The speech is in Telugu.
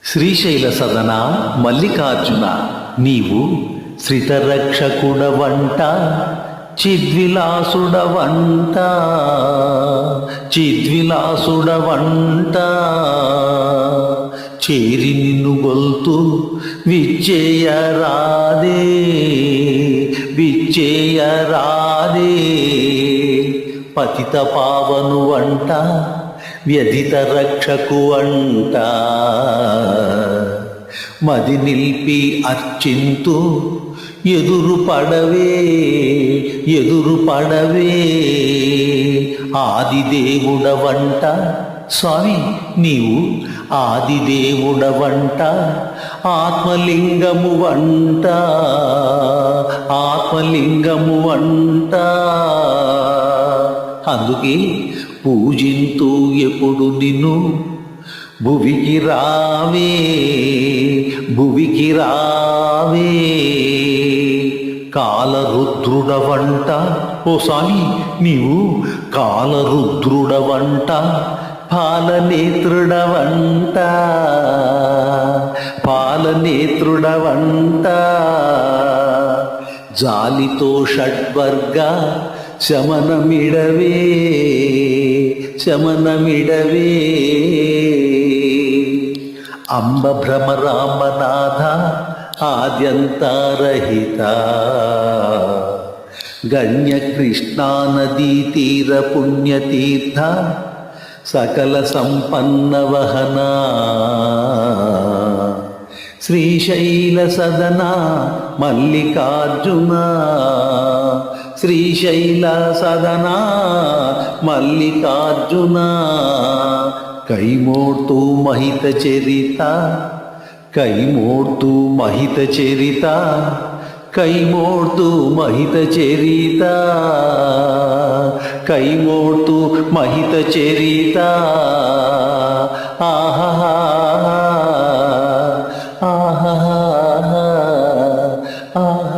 శ్రీశైల సదన మల్లికార్జున నీవు శ్రితరక్షకుడవంట చిద్విలాసుడవంట చేరి నిన్ను గొల్తు విచ్చేయరాదే పతిత పావను వంట వ్యధిత రక్షకు అంట మది నిల్పి అర్చింతు ఎదురు పడవే ఆదిదేవుడవంట స్వామి నీవు ఆదిదేవుడవంట ఆత్మలింగము వంట అందుకే పూజింతూ ఎప్పుడు నిన్ను భువికి రావే కాలరుద్రుడవంట ఓ స్వామి నీవు కాలరుద్రుడవంట పాలనేత్రుడవంట జాలితో షడ్వర్గ శమనమిడవే అంబ భ్రమరామనాథ ఆద్యంతరహిత గణ్య కృష్ణానదీ తీర పుణ్యతీర్థ సకల సంపన్న వహన శ్రీశైల సదన మల్లికార్జున శ్రీశైల సదన మల్లికార్జున కైమోర్తు మహిత చరిత కైమోర్తు మహిత చరిత ఆహా ఆహా ఆహా